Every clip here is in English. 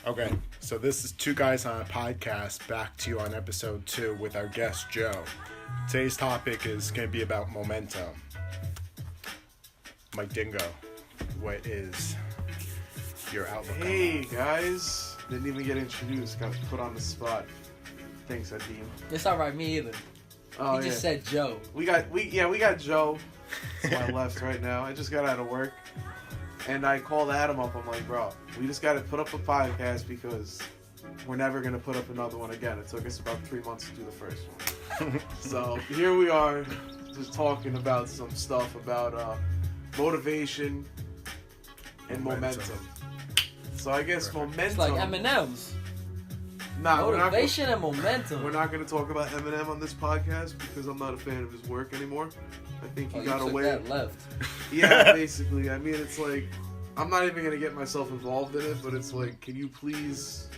Okay, so this is Two Guys on a Podcast, back to you on episode 2 with our guest Joe. Today's topic is going to be about momentum. Mike Dingo, what is your outlook? Hey guys, didn't even get introduced, got put on the spot. Thanks, Adim. It's alright, me either. Oh, He just said Joe. we got Joe to my left right now. I just got out of work. And I called Adam up. I'm like, bro, we just got to put up a podcast because we're never going to put up another one again. It took us about 3 months to do the first one. So here we are, just talking about some stuff about motivation and momentum. So I guess momentum. It's like M&M's. Nah, Motivation and momentum. We're not going to talk about Eminem on this podcast because I'm not a fan of his work anymore. I think he got away. That left. Yeah, basically. I mean, it's like, I'm not even going to get myself involved in it, but it's like, can you please...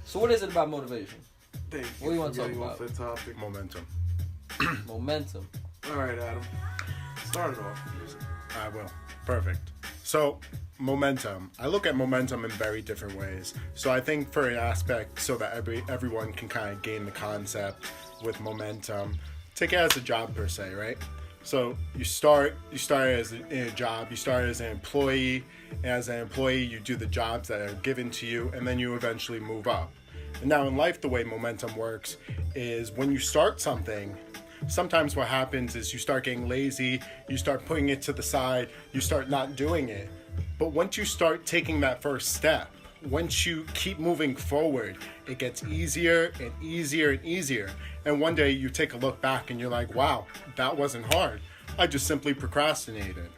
So what is it about motivation? Thank you. What do you want to talk getting about? off that topic. Momentum. Momentum. All right, Adam. Start it off. I will. Perfect. So, momentum. I look at momentum in very different ways. So I think for an aspect so that everyone can kind of gain the concept with momentum, take it as a job per se, right? So you start as in a job, you start as an employee, and as an employee you do the jobs that are given to you, and then you eventually move up. And now in life, the way momentum works is when you start something, sometimes what happens is you start getting lazy, you start putting it to the side, you start not doing it. But once you start taking that first step, once you keep moving forward, it gets easier and easier and easier. And one day you take a look back and you're like, wow, that wasn't hard. I just simply procrastinated.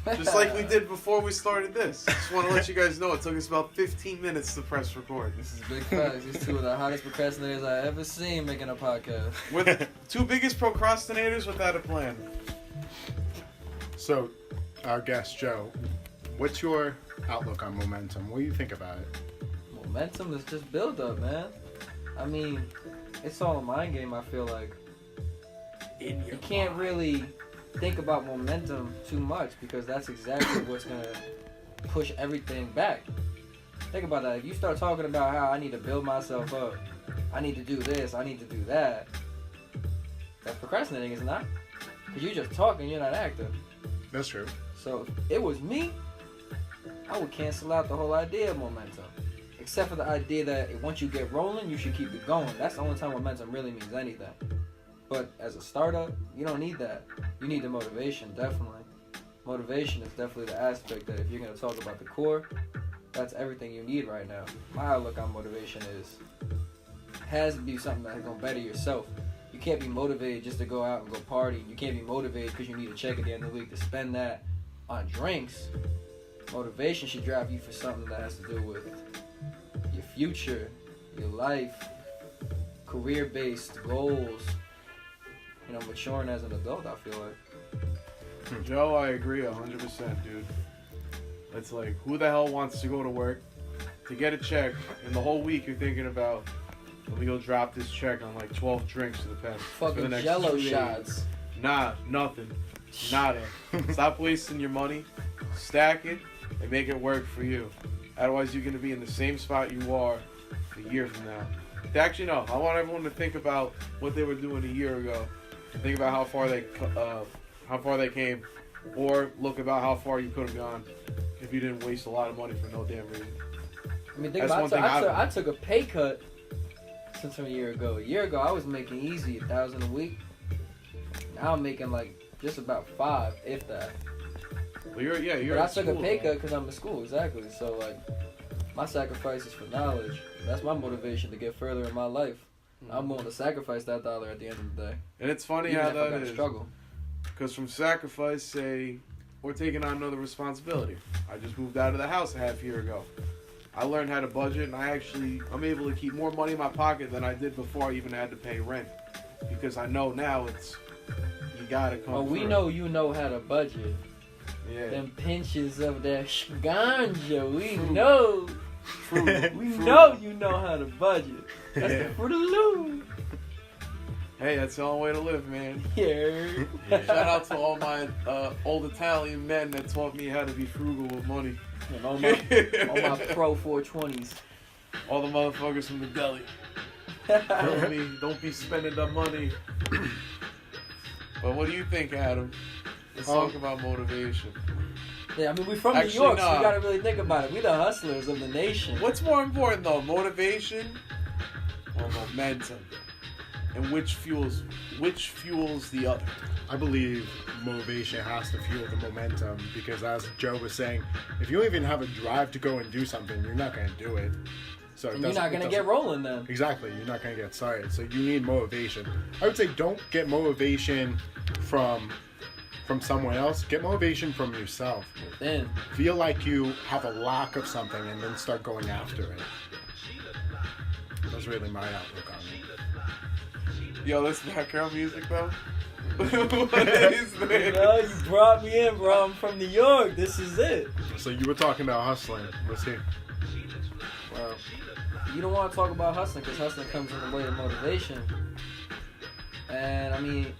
Just like we did before we started this. Just want to let you guys know it took us about 15 minutes to press record. This is big facts. These two are the hottest procrastinators I've ever seen making a podcast. We're the two biggest procrastinators without a plan. So, our guest Joe, what's your outlook on momentum? What do you think about it? Momentum is just build up, man. I mean, it's all a mind game, I feel like. You can't really think about momentum too much because that's exactly what's going to push everything back. Think about that. If you start talking about how I need to build myself up, I need to do this, I need to do that, that's procrastinating, isn't it? Because you're just talking, you're not acting. That's true. So if it was me, I would cancel out the whole idea of momentum. Except for the idea that once you get rolling, you should keep it going. That's the only time momentum really means anything. But as a startup, you don't need that. You need the motivation, definitely. Motivation is definitely the aspect that if you're going to talk about the core, that's everything you need right now. My outlook on motivation has to be something that's going to better yourself. You can't be motivated just to go out and go party. You can't be motivated because you need a check at the end of the week to spend that on drinks. Motivation should drive you for something that has to do with your future, your life, career-based goals. You know, maturing as an adult, I feel like. Joe, I agree 100%, dude. It's like, who the hell wants to go to work to get a check, and the whole week you're thinking about, let me go drop this check on like 12 drinks for the next Jello 2 days. shots. Nah, nothing. Nada. Stop wasting your money, stack it, and make it work for you. Otherwise, you're going to be in the same spot you are a year from now. Actually, no. I want everyone to think about what they were doing a year ago. And think about how far they came, or look about how far you could have gone if you didn't waste a lot of money for no damn reason. I mean, think about it. I took a pay cut since a year ago. A year ago, I was making easy $1,000 a week. Now I'm making like just about $5,000, if that. Well, you're But I took a pay cut because I'm in school, exactly. So like, my sacrifice is for knowledge. That's my motivation to get further in my life. I'm willing to sacrifice that dollar at the end of the day. And it's funny Even how if I that gotta is. struggle. Because from sacrifice, say, we're taking on another responsibility. I just moved out of the house a half year ago. I learned how to budget, and I'm able to keep more money in my pocket than I did before I even had to pay rent. Because I know now you gotta come Oh, we through. know you know how to budget. Yeah. Them pinches of that ganja, we know. True. We know you know how to budget. That's Yeah. the Fruit of the Loom. Hey, that's the only way to live, man. Yeah. Shout out to all my old Italian men that taught me how to be frugal with money. And all my pro 420s. All the motherfuckers from the deli. Don't be spending the money. But what do you think, Adam? Let's talk about motivation. Yeah, I mean, we're from Actually, New York, so nah. we gotta really think about it. We the hustlers of the nation. What's more important, though, motivation or momentum? And which fuels the other? I believe motivation has to fuel the momentum because, as Joe was saying, if you don't even have a drive to go and do something, you're not going to do it. So And you're not gonna get rolling then. Exactly, you're not going to get started. So you need motivation. I would say don't get motivation from someone else. Get motivation from yourself. Then Feel like you have a lack of something and then start going after it. That's really my outlook on it. Yo, this background music, though? What is this? you brought me in, bro. I'm from New York. This is it. So you were talking about hustling. Let's see. Well, you don't want to talk about hustling because hustling comes in the way of motivation. And I mean,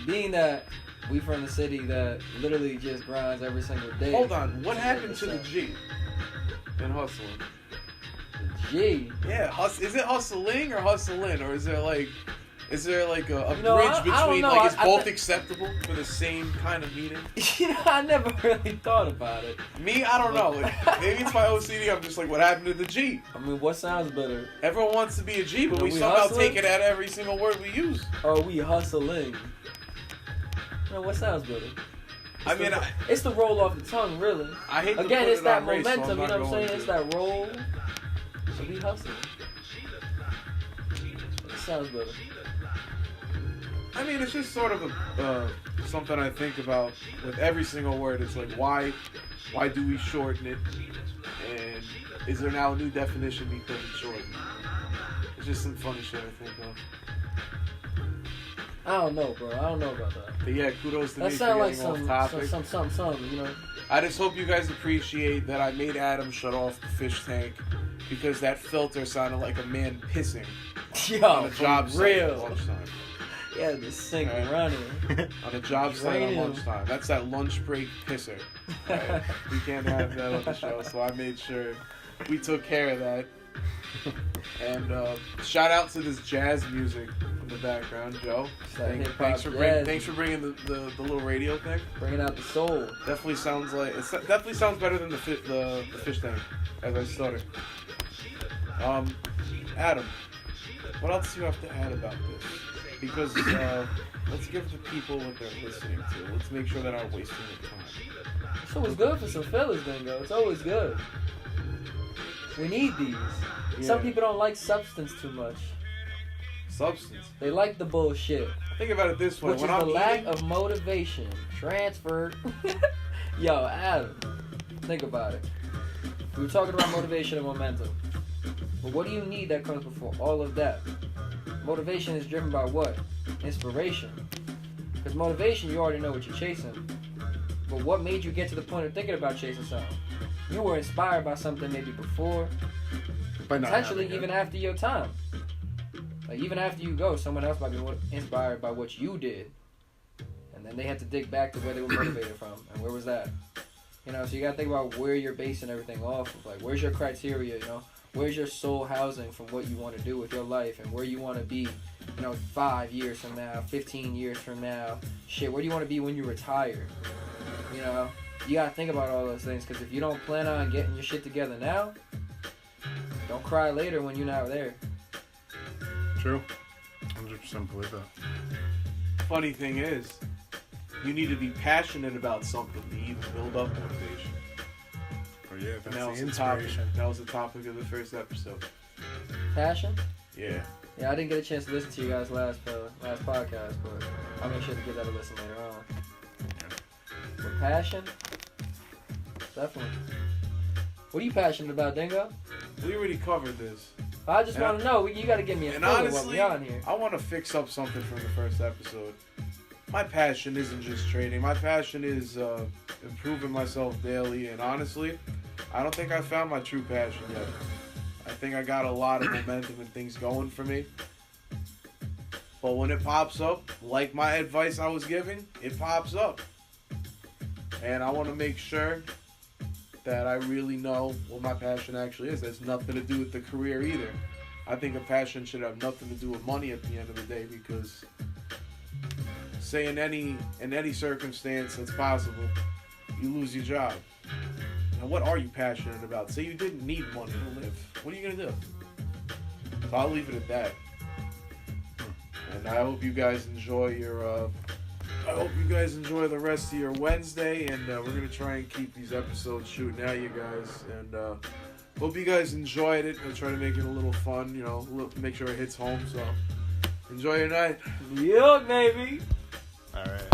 being that we from the city that literally just grinds every single day. Hold on, what happened to the G in hustling? The G? Yeah, is it hustling or hustling, or is there like a bridge I don't between know. like it's I both acceptable for the same kind of meaning? I never really thought about it. Me, I don't know. Maybe it's my OCD. I'm just like, what happened to the G? I mean, what sounds better? Everyone wants to be a G, but Are we we somehow hustling? take it at every single word we use. Or are we hustling? No, what sounds better? It's It's the roll off the tongue, really. I hate to Again, put it's it that on race, so I'm momentum, you not know what I'm going saying? It's to. that roll. So we hustling. It sounds better. I mean, it's just sort of something I think about with every single word. It's like, why do we shorten it? And is there now a new definition because it's shortened? It's just some funny shit I think of. I don't know, bro. I don't know about that. But yeah, kudos to That me for sounds like getting off topic. some, you know. I just hope you guys appreciate that I made Adam shut off the fish tank because that filter sounded like a man pissing Yo, on a job site at real. lunchtime. Yeah, this sink Right. running. On a job site at Draining. lunchtime. That's that lunch break pisser. Right? We can't have that on the show, so I made sure we took care of that. And shout out to this jazz music in the background, Joe. Thanks for bringing the little radio thing. Bringing out the soul. Definitely sounds better than the fish tank, as I stutter. Adam, what else do you have to add about this? Because let's give the people what they're listening to. Let's make sure they're not wasting their time. It's always good for some fellas, Dingo. It's always good. We need these. Yeah. Some people don't like substance too much. Substance. They like the bullshit. Think about it this way. Which is the lack of motivation. Transferred. Yo, Adam, think about it. We were talking about motivation and momentum. But what do you need that comes before all of that? Motivation is driven by what? Inspiration. Because motivation, you already know what you're chasing. But what made you get to the point of thinking about chasing something? You were inspired by something maybe before, But not potentially having it. even after your time. Like even after you go, someone else might be inspired by what you did. And then they had to dig back to where they were motivated from. And where was that? You know, so you gotta think about where you're basing everything off of. Like, where's your criteria, you know? Where's your soul housing from what you want to do with your life and where you want to be, you know, 5 years from now, 15 years from now? Shit, where do you want to be when you retire? You know, you gotta think about all those things because if you don't plan on getting your shit together now, don't cry later when you're not there. True. 100% believe that. Funny thing is, you need to be passionate about something to even build up motivation. Oh yeah, And that's the inspiration. That was the topic of the first episode. Passion? Yeah. Yeah, I didn't get a chance to listen to you guys last podcast, but I'll make sure to give that a listen later on. With passion? Definitely. What are you passionate about, Dingo? We already covered this. I just want to know. You got to give me a And feel of what honestly, we on here. I want to fix up something from the first episode. My passion isn't just trading. My passion is improving myself daily. And honestly, I don't think I found my true passion yet. I think I got a lot of momentum and things going for me. But when it pops up, like my advice I was giving, it pops up. And I want to make sure that I really know what my passion actually is. There's nothing to do with the career either. I think a passion should have nothing to do with money at the end of the day, because say in any circumstance that's possible, you lose your job. Now, what are you passionate about? Say you didn't need money to live. What are you gonna do? So I'll leave it at that. And I hope you guys enjoy your. I hope you guys enjoy the rest of your Wednesday, and we're gonna try and keep these episodes shooting out, you guys. And hope you guys enjoyed it. I'll try to make it a little fun, make sure it hits home. So enjoy your night. Yeah, baby. All right.